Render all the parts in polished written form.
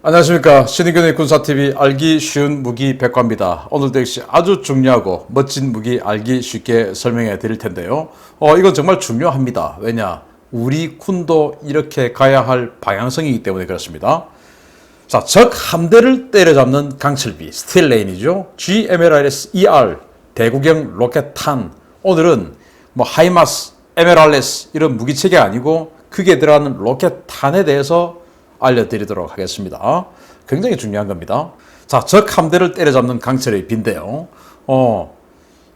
안녕하십니까. 신의균의 군사TV 알기 쉬운 무기 백과입니다. 오늘도 역시 아주 중요하고 멋진 무기 알기 쉽게 설명해 드릴 텐데요. 이건 정말 중요합니다. 왜냐? 우리 군도 이렇게 가야 할 방향성이기 때문에 그렇습니다. 자, 적 함대를 때려잡는 강철비, 스틸레인이죠. GMLRS-ER, 대구경 로켓탄. 오늘은 하이마스, 에메랄레스 이런 무기체계가 아니고 크게 들어가는 로켓탄에 대해서 알려드리도록 하겠습니다. 굉장히 중요한 겁니다. 자, 적 함대를 때려잡는 강철의 비인데요.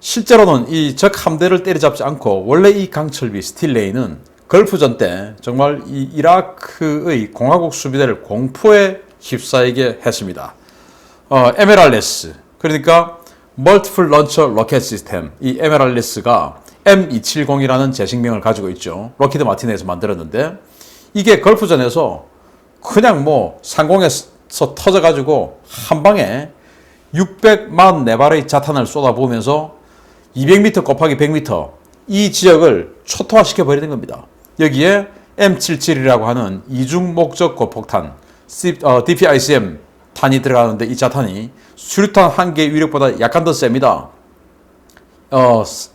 실제로는 이 적 함대를 때려잡지 않고 원래 이 강철비 스틸레인은 걸프전 때 정말 이 이라크의 공화국 수비대를 공포에 휩싸이게 했습니다. 에메랄레스, 그러니까 멀티플 런처 로켓 시스템, 이 에메랄레스가 M270이라는 제식명을 가지고 있죠. 록히드 마틴에서 만들었는데 이게 걸프전에서 그냥 상공에서 터져가지고 한 방에 644발의 자탄을 쏟아부으면서 200m 곱하기 100m 이 지역을 초토화시켜 버리는 겁니다. 여기에 M77이라고 하는 이중 목적 고폭탄 DPICM 탄이 들어가는데 이 자탄이 수류탄 한 개의 위력보다 약간 더 셉니다.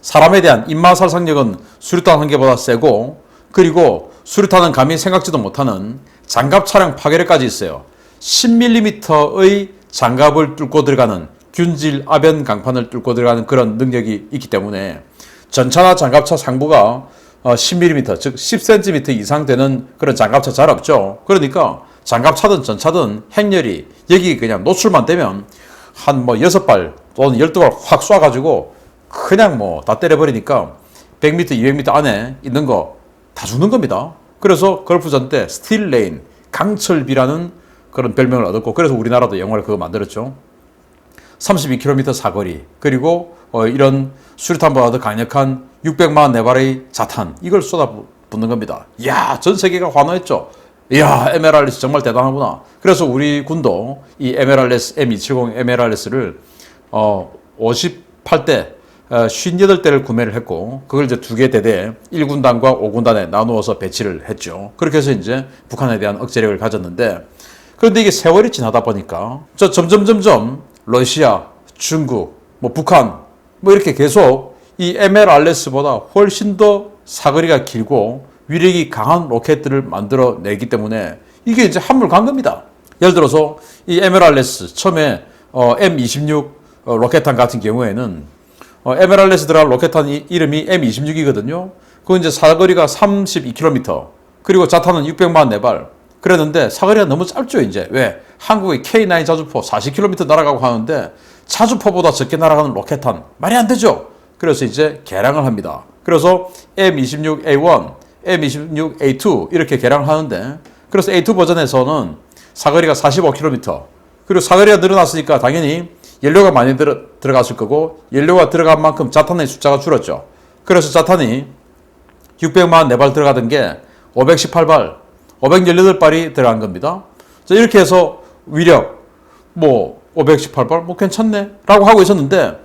사람에 대한 인마살상력은 수류탄 한 개보다 세고, 그리고 수류탄은 감히 생각지도 못하는 장갑 차량 파괴력까지 있어요. 10mm의 장갑을 뚫고 들어가는 균질 아변 강판을 뚫고 들어가는 그런 능력이 있기 때문에 전차나 장갑차 상부가 10mm, 즉 10cm 이상 되는 그런 장갑차 잘 없죠. 그러니까 장갑차든 전차든 행렬이 여기 그냥 노출만 되면 한 6발 또는 12발 확 쏴가지고 그냥 다 때려버리니까 100m, 200m 안에 있는 거 다 죽는 겁니다. 그래서 걸프전 때 스틸레인, 강철비라는 그런 별명을 얻었고, 그래서 우리나라도 영화를 그거 만들었죠. 32km 사거리, 그리고 이런 수류탄보다 더 강력한 644발의 자탄, 이걸 쏟아붓는 겁니다. 이야, 전 세계가 환호했죠. 이야, 에메랄레스 정말 대단하구나. 그래서 우리 군도 이 에메랄레스, M270 에메랄레스를 58대 58대를 구매를 했고, 그걸 이제 2개 대대에 1군단과 5군단에 나누어서 배치를 했죠. 그렇게 해서 이제 북한에 대한 억제력을 가졌는데, 그런데 이게 세월이 지나다 보니까 점점 러시아, 중국, 북한 이렇게 계속 이 MLRS보다 훨씬 더 사거리가 길고 위력이 강한 로켓들을 만들어내기 때문에 이게 이제 한물 간 겁니다. 예를 들어서 이 MLRS 처음에 M26 로켓탄 같은 경우에는 에메랄레스 들어갈 로켓탄 이름이 M26이거든요. 그건 이제 사거리가 32km, 그리고 자탄은 644발. 그랬는데 사거리가 너무 짧죠, 이제. 왜? 한국의 K9 자주포 40km 날아가고 하는데 자주포보다 적게 날아가는 로켓탄. 말이 안 되죠? 그래서 이제 개량을 합니다. 그래서 M26A1, M26A2 이렇게 개량을 하는데, 그래서 A2 버전에서는 사거리가 45km, 그리고 사거리가 늘어났으니까 당연히 연료가 많이 들어갔을 거고, 연료가 들어간 만큼 자탄의 숫자가 줄었죠. 그래서 자탄이 644발 들어가던 게 518발, 518발이 들어간 겁니다. 자, 이렇게 해서 위력 518발 괜찮네 라고 하고 있었는데,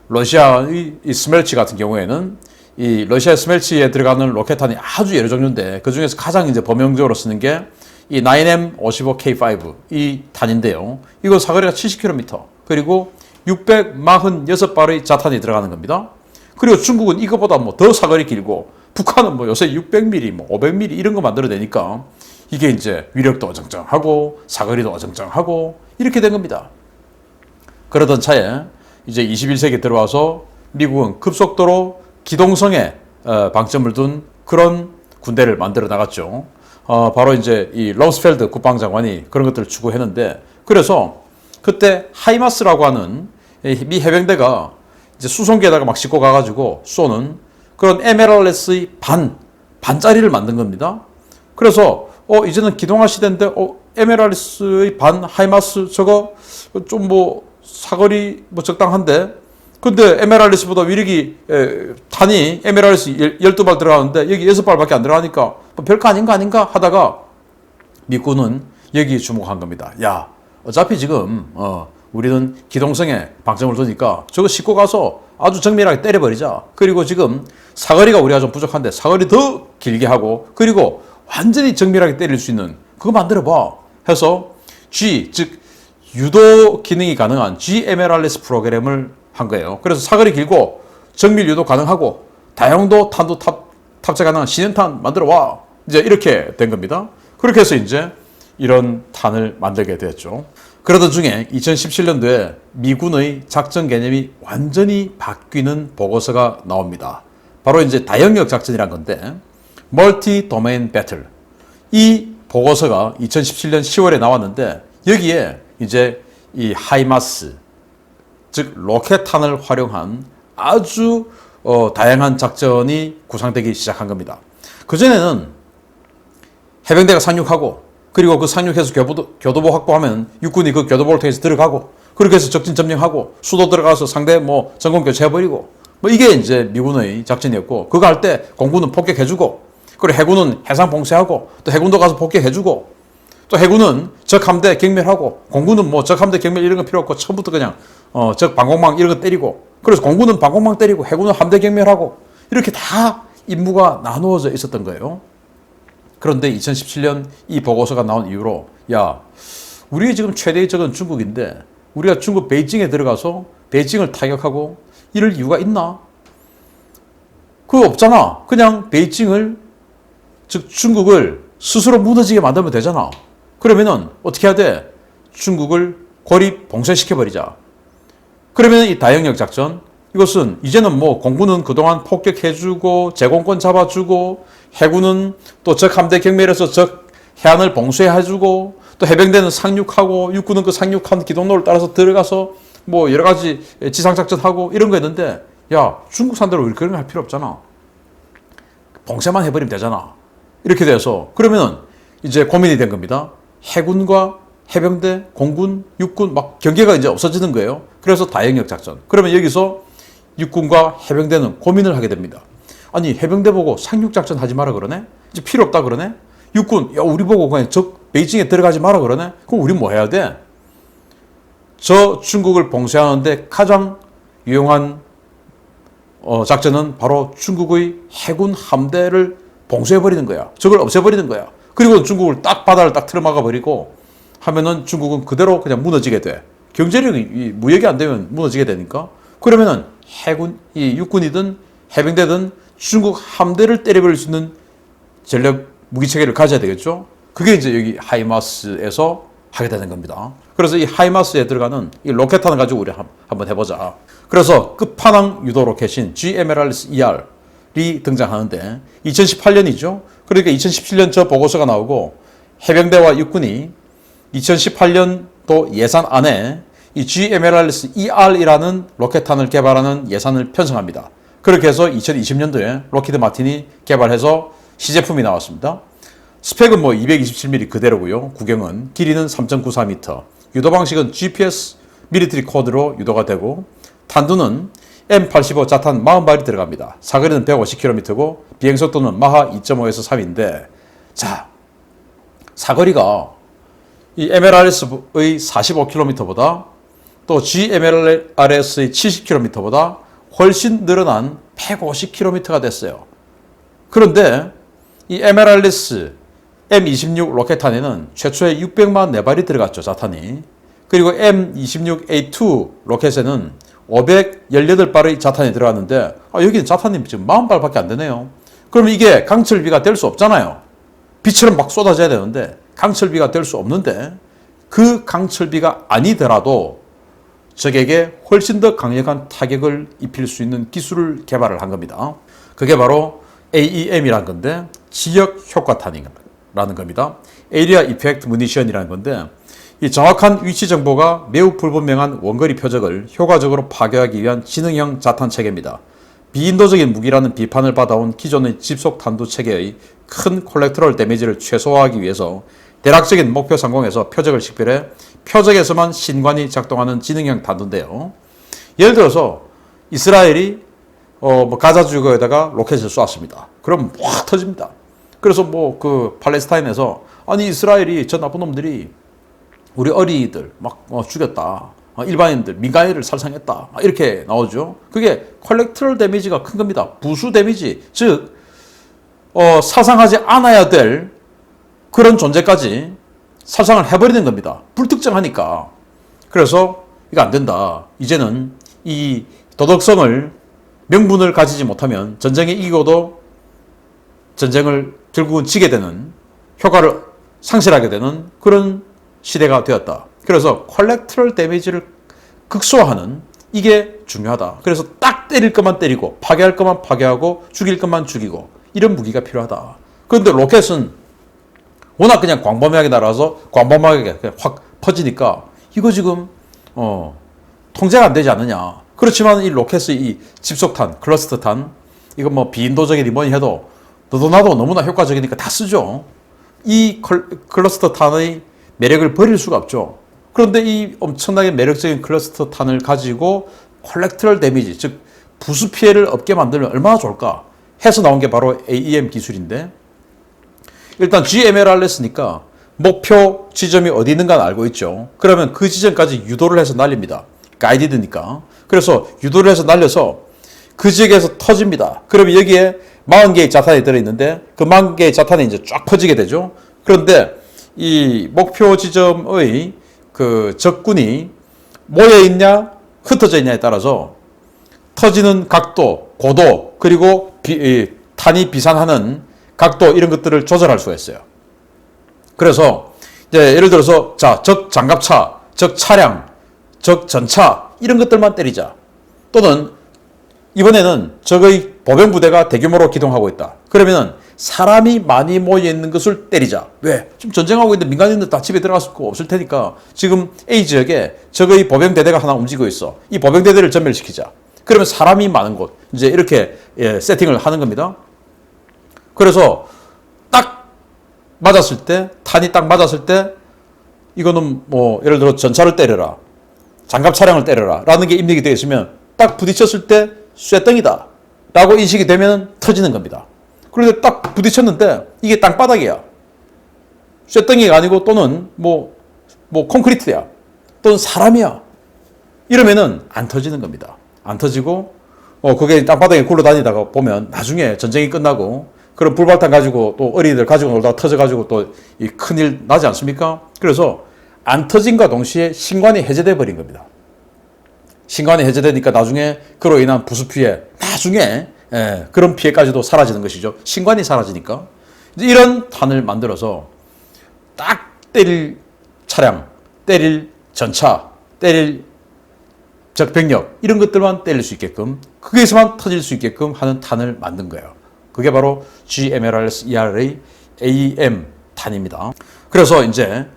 러시아의 이 스멜치 같은 경우에는 이 러시아 스멜치에 들어가는 로켓탄이 아주 여러 종류인데, 그 중에서 가장 이제 범용적으로 쓰는 게 이 9M55K5 이 탄인데요. 이거 사거리가 70km, 그리고 646발의 자탄이 들어가는 겁니다. 그리고 중국은 이거보다 더 사거리 길고, 북한은 요새 600mm, 500mm 이런 거 만들어내니까 이게 이제 위력도 어정쩡하고 사거리도 어정쩡하고 이렇게 된 겁니다. 그러던 차에 이제 21세기 들어와서 미국은 급속도로 기동성에 방점을 둔 그런 군대를 만들어 나갔죠. 바로 이제 이 럼스펠드 국방장관이 그런 것들을 추구했는데, 그래서 그때 하이마스라고 하는 미 해병대가 이제 수송기에다가 막 싣고 가가지고 쏘는 그런 에메랄레스의 반짜리를 만든 겁니다. 그래서 이제는 기동화 시대인데 에메랄레스의 반 하이마스 저거 좀 사거리 적당한데, 근데 에메랄레스보다 위력이 탄이 에메랄레스 12발 들어가는데 여기 6발밖에 안 들어가니까 별거 아닌가 하다가 미군은 여기에 주목한 겁니다. 야, 어차피 지금 우리는 기동성에 방점을 두니까 저거 싣고 가서 아주 정밀하게 때려버리자. 그리고 지금 사거리가 우리가 좀 부족한데 사거리 더 길게 하고, 그리고 완전히 정밀하게 때릴 수 있는 그거 만들어봐 해서 즉 유도 기능이 가능한 GMLRS 프로그램을 한 거예요. 그래서 사거리 길고 정밀 유도 가능하고 다용도 탄도 탑재 가능한 신형탄 만들어 와. 이제 이렇게 된 겁니다. 그렇게 해서 이제 이런 탄을 만들게 되었죠. 그러던 중에 2017년도에 미군의 작전 개념이 완전히 바뀌는 보고서가 나옵니다. 바로 이제 다영역 작전이란 건데, 멀티 도메인 배틀. 이 보고서가 2017년 10월에 나왔는데, 여기에 이제 이 하이마스, 즉 로켓탄을 활용한 아주 다양한 작전이 구상되기 시작한 겁니다. 그전에는 해병대가 상륙하고, 그리고 그 상륙해서 교도보 확보하면 육군이 그 교도보를 통해서 들어가고, 그렇게 해서 적진 점령하고, 수도 들어가서 상대 전공 교체해버리고, 이게 이제 미군의 작전이었고, 그거 할 때 공군은 폭격해주고, 그리고 해군은 해상 봉쇄하고, 또 해군도 가서 폭격해주고, 또 해군은 적 함대 경멸하고, 공군은 적 함대 경멸 이런 거 필요 없고, 처음부터 그냥 적 방공망 이런 거 때리고, 그래서 공군은 방공망 때리고, 해군은 함대 경멸하고, 이렇게 다 임무가 나누어져 있었던 거예요. 그런데 2017년 이 보고서가 나온 이후로, 야, 우리의 지금 최대의 적은 중국인데, 우리가 중국 베이징에 들어가서 베이징을 타격하고 이럴 이유가 있나? 그거 없잖아. 그냥 베이징을, 즉 중국을 스스로 무너지게 만들면 되잖아. 그러면은 어떻게 해야 돼? 중국을 고립 봉쇄시켜버리자. 그러면 이 다영역 작전, 이것은 이제는 공군은 그동안 폭격해주고 제공권 잡아주고, 해군은 또 적 함대 경멸해서 적 해안을 봉쇄해주고, 또 해병대는 상륙하고, 육군은 그 상륙한 기동로를 따라서 들어가서 여러 가지 지상작전하고 이런 거 했는데, 야, 중국 상대로 우리 그런 거 할 필요 없잖아. 봉쇄만 해버리면 되잖아. 이렇게 돼서 그러면은 이제 고민이 된 겁니다. 해군과 해병대, 공군, 육군 경계가 이제 없어지는 거예요. 그래서 다영역 작전. 그러면 여기서 육군과 해병대는 고민을 하게 됩니다. 아니, 해병대 보고 상륙작전 하지 마라 그러네? 이제 필요 없다 그러네? 육군, 야, 우리 보고 그냥 베이징에 들어가지 마라 그러네? 그럼 우리 뭐 해야 돼? 저 중국을 봉쇄하는데 가장 유용한 작전은 바로 중국의 해군 함대를 봉쇄해버리는 거야. 적을 없애버리는 거야. 그리고 중국을 바다를 틀어막아 버리고 하면은 중국은 그대로 그냥 무너지게 돼. 경제력이, 무역이 안 되면 무너지게 되니까. 그러면은 육군이든 해병대든 중국 함대를 때려버릴 수 있는 전략 무기 체계를 가져야 되겠죠. 그게 이제 여기 하이마스에서 하게 되는 겁니다. 그래서 이 하이마스에 들어가는 이 로켓탄을 가지고 우리 한번 해보자. 그래서 끝판왕 유도 로켓인 GMLRS-ER이 등장하는데 2018년이죠. 그러니까 2017년 저 보고서가 나오고 해병대와 육군이 2018년도 예산 안에 이 GMLRS-ER이라는 로켓탄을 개발하는 예산을 편성합니다. 그렇게 해서 2020년도에 록히드 마틴이 개발해서 시제품이 나왔습니다. 스펙은 227mm 그대로고요. 구경은 길이는 3.94m. 유도 방식은 GPS 밀리터리 코드로 유도가 되고, 탄두는 M85 자탄 40발이 들어갑니다. 사거리는 150km고 비행속도는 마하 2.5에서 3인데, 자, 사거리가 이 MLRS의 45km보다 또 GMLRS의 70km보다 훨씬 늘어난 150km가 됐어요. 그런데 이 MLRS M26 로켓탄에는 최초에 600만 4발이 들어갔죠, 자탄이. 그리고 M26A2 로켓에는 518발의 자탄이 들어갔는데, 여기는 자탄이 지금 40발밖에 안 되네요. 그러면 이게 강철비가 될 수 없잖아요. 비처럼 막 쏟아져야 되는데 강철비가 될 수 없는데, 그 강철비가 아니더라도 적에게 훨씬 더 강력한 타격을 입힐 수 있는 기술을 개발을 한 겁니다. 그게 바로 AEM이라는 건데, 지역 효과탄이라는 겁니다. Area Effect Munition이라는 건데, 이 정확한 위치 정보가 매우 불분명한 원거리 표적을 효과적으로 파괴하기 위한 지능형 자탄 체계입니다. 비인도적인 무기라는 비판을 받아온 기존의 집속 탄두 체계의 큰 콜렉터럴 데미지를 최소화하기 위해서 대략적인 목표 상공에서 표적을 식별해 표적에서만 신관이 작동하는 지능형 탄두인데요. 예를 들어서 이스라엘이 가자 지구에다가 로켓을 쏘았습니다. 그럼 확 터집니다. 그래서 그 팔레스타인에서, 아니 이스라엘이 저 나쁜 놈들이 우리 어린이들 막 죽였다. 일반인들, 민간인을 살상했다. 이렇게 나오죠. 그게 콜렉터럴 데미지가 큰 겁니다. 부수 데미지, 즉 사상하지 않아야 될 그런 존재까지 살상을 해버리는 겁니다. 불특정하니까. 그래서 이거 안 된다. 이제는 이 도덕성을 명분을 가지지 못하면 전쟁에 이기고도 전쟁을 결국은 지게 되는 효과를 상실하게 되는 그런 시대가 되었다. 그래서 콜렉터럴 데미지를 극소화하는 이게 중요하다. 그래서 딱 때릴 것만 때리고 파괴할 것만 파괴하고 죽일 것만 죽이고 이런 무기가 필요하다. 그런데 로켓은 워낙 그냥 광범위하게 날아서 광범위하게 그냥 확 퍼지니까 이거 지금 통제가 안 되지 않느냐. 그렇지만 이 로켓의 이 집속탄, 클러스터탄 이거 뭐 비인도적이니 뭐니 해도 너도 나도 너무나 효과적이니까 다 쓰죠. 이 클러스터탄의 매력을 버릴 수가 없죠. 그런데 이 엄청나게 매력적인 클러스터탄을 가지고 콜렉터럴 데미지, 즉 부수 피해를 없게 만들면 얼마나 좋을까 해서 나온 게 바로 AEM 기술인데, 일단 GMLRS니까 목표 지점이 어디 있는가 알고 있죠. 그러면 그 지점까지 유도를 해서 날립니다. 가이디드니까. 그래서 유도를 해서 날려서 그 지역에서 터집니다. 그러면 여기에 40개의 자탄이 들어있는데 그 40개의 자탄이 이제 쫙 퍼지게 되죠. 그런데 이 목표 지점의 그 적군이 모여있냐 흩어져 있냐에 따라서 터지는 각도, 고도, 그리고 탄이 비산하는 각도 이런 것들을 조절할 수가 있어요. 그래서 이제 예를 들어서 자, 적 장갑차, 적 차량, 적 전차 이런 것들만 때리자. 또는 이번에는 적의 보병부대가 대규모로 기동하고 있다. 그러면은 사람이 많이 모여 있는 것을 때리자. 왜? 지금 전쟁하고 있는데 민간인들 다 집에 들어갈 수 없을 테니까 지금 A 지역에 적의 보병대대가 하나 움직이고 있어. 이 보병대대를 전멸시키자. 그러면 사람이 많은 곳 이제 이렇게 세팅을 하는 겁니다. 그래서 딱 맞았을 때, 탄이 딱 맞았을 때 이거는 뭐 예를 들어 전차를 때려라, 장갑 차량을 때려라 라는 게 입력이 되어 있으면 딱 부딪혔을 때 쇠덩이다 라고 인식이 되면 터지는 겁니다. 그런데 딱 부딪혔는데 이게 땅바닥이야. 쇠덩이가 아니고 또는 뭐 콘크리트야. 또는 사람이야. 이러면은 안 터지는 겁니다. 안 터지고 그게 땅바닥에 굴러다니다가 보면 나중에 전쟁이 끝나고 그런 불발탄 가지고 또 어린이들 가지고 놀다가 터져가지고 또 이 큰일 나지 않습니까? 그래서 안 터진과 동시에 신관이 해제돼 버린 겁니다. 신관이 해제되니까 나중에 그로 인한 부수 피해, 나중에 그런 피해까지도 사라지는 것이죠. 신관이 사라지니까. 이제 이런 탄을 만들어서 딱 때릴 차량, 때릴 전차, 때릴 적병력 이런 것들만 때릴 수 있게끔, 거기에서만 터질 수 있게끔 하는 탄을 만든 거예요. 그게 바로 GMLRS-ER의 AEM 탄입니다. 그래서 이제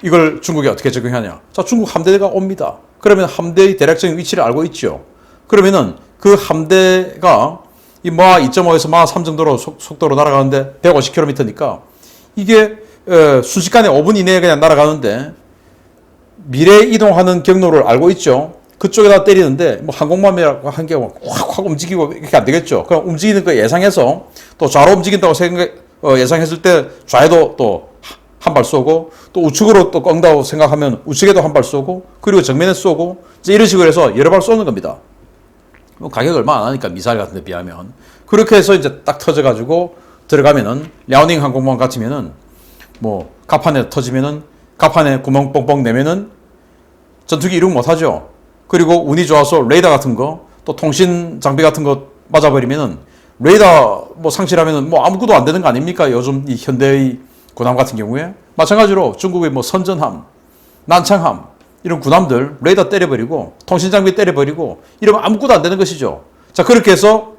이걸 중국에 어떻게 적용하냐? 자, 중국 함대가 옵니다. 그러면 함대의 대략적인 위치를 알고 있죠. 그러면은 그 함대가 이 마하 2.5에서 마하 3 정도로 속도로 날아가는데 150km니까 이게 순식간에 5분 이내에 그냥 날아가는데 미래 이동하는 경로를 알고 있죠. 그쪽에다 때리는데 뭐 항공모함이라고 한 게 확 움직이고 이렇게 안 되겠죠. 그럼 움직이는 거 예상해서 또 좌로 움직인다고 예상했을 때 좌에도 또 한 발 쏘고 또 우측으로 또 꺾는다고 생각하면 우측에도 한 발 쏘고 그리고 정면에 쏘고 이제 이런 식으로 해서 여러 발 쏘는 겁니다. 뭐 가격이 얼마 안 하니까 미사일 같은 데 비하면. 그렇게 해서 이제 딱 터져가지고 들어가면은 랴오닝 항공모함 같으면은 뭐 갑판에 터지면은 갑판에 구멍 뻥뻥 내면은 전투기 이륙 못하죠. 그리고 운이 좋아서 레이더 같은 거 또 통신 장비 같은 거 맞아버리면은 레이더 뭐 상실하면은 뭐 아무것도 안 되는 거 아닙니까? 요즘 이 현대의 군함 같은 경우에 마찬가지로 중국의 뭐 선전함, 난창함 이런 군함들 레이더 때려버리고 통신 장비 때려버리고 이러면 아무것도 안 되는 것이죠. 자, 그렇게 해서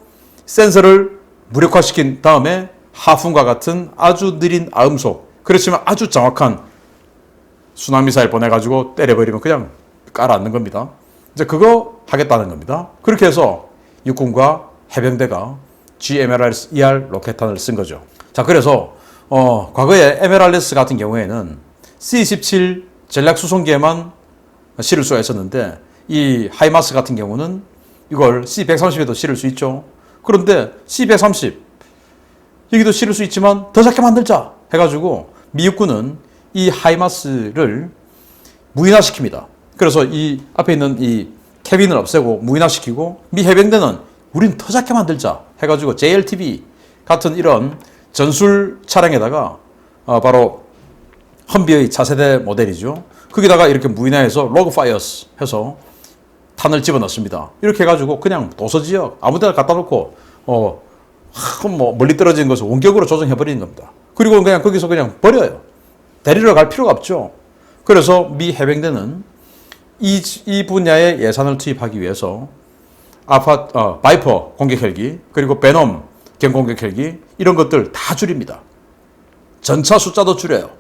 센서를 무력화시킨 다음에 하풍과 같은 아주 느린 아음속, 그렇지만 아주 정확한 순항미사일 보내가지고 때려버리면 그냥 깔아앉는 겁니다. 이제 그거 하겠다는 겁니다. 그렇게 해서 육군과 해병대가 GMLRS-ER 로켓탄을 쓴 거죠. 자, 그래서 과거에 MLRS 같은 경우에는 C-17 전략 수송기에만 실을 수가 있었는데 이 하이마스 같은 경우는 이걸 C-130에도 실을 수 있죠. 그런데 C-130 여기도 실을 수 있지만 더 작게 만들자 해가지고 미 육군은 이 하이마스를 무인화시킵니다. 그래서 이 앞에 있는 이 캐빈을 없애고 무인화시키고 미 해병대는 우린 더 작게 만들자 해가지고 JLTV 같은 이런 전술 차량에다가 바로 험비의 차세대 모델이죠. 거기다가 이렇게 무인화해서 로그 파이어스 해서 탄을 집어넣습니다. 이렇게 해가지고 그냥 도서지역 아무데나 갖다 놓고 뭐 멀리 떨어진 것을 원격으로 조정해버리는 겁니다. 그리고 그냥 거기서 그냥 버려요. 데리러 갈 필요가 없죠. 그래서 미 해병대는 이 분야의 예산을 투입하기 위해서 바이퍼 공격 헬기 그리고 베놈 경공격 헬기 이런 것들 다 줄입니다. 전차 숫자도 줄여요.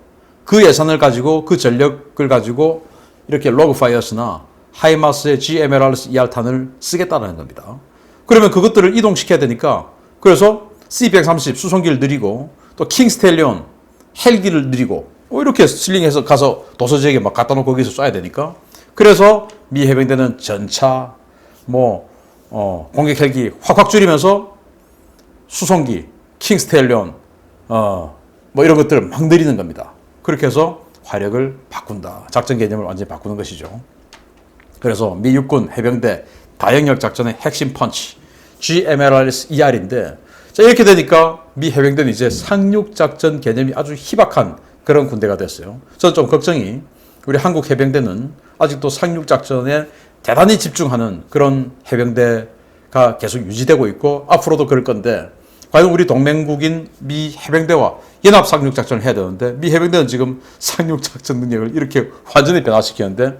그 예산을 가지고 그 전력을 가지고 이렇게 로그 파이어스나 하이마스의 GMLRS ER탄을 쓰겠다는 겁니다. 그러면 그것들을 이동시켜야 되니까 그래서 C-130 수송기를 느리고 또 킹스텔리온 헬기를 느리고 이렇게 슬링해서 가서 도서지역에 막 갖다 놓고 거기서 쏴야 되니까 그래서 미 해병대는 전차 공격 헬기 확확 줄이면서 수송기 킹스텔리온 이런 것들을 막 느리는 겁니다. 그렇게 해서 화력을 바꾼다. 작전 개념을 완전히 바꾸는 것이죠. 그래서 미 육군 해병대 다영역 작전의 핵심 펀치 GMLRS ER인데 자, 이렇게 되니까 미 해병대는 이제 상륙 작전 개념이 아주 희박한 그런 군대가 됐어요. 저는 좀 걱정이 우리 한국 해병대는 아직도 상륙 작전에 대단히 집중하는 그런 해병대가 계속 유지되고 있고 앞으로도 그럴 건데 과연 우리 동맹국인 미 해병대와 연합 상륙 작전을 해야 되는데 미 해병대는 지금 상륙 작전 능력을 이렇게 완전히 변화시키는데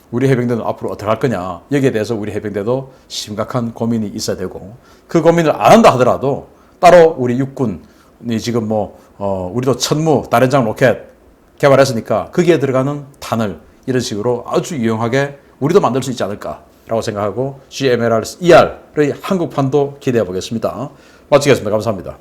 우리 해병대는 앞으로 어떻게 할 거냐 여기에 대해서 우리 해병대도 심각한 고민이 있어야 되고 그 고민을 안 한다 하더라도 따로 우리 육군이 지금 우리도 천무 다련장 로켓 개발했으니까 거기에 들어가는 탄을 이런 식으로 아주 유용하게 우리도 만들 수 있지 않을까라고 생각하고 GMLRS ER의 한국판도 기대해 보겠습니다. 마치겠습니다. 감사합니다.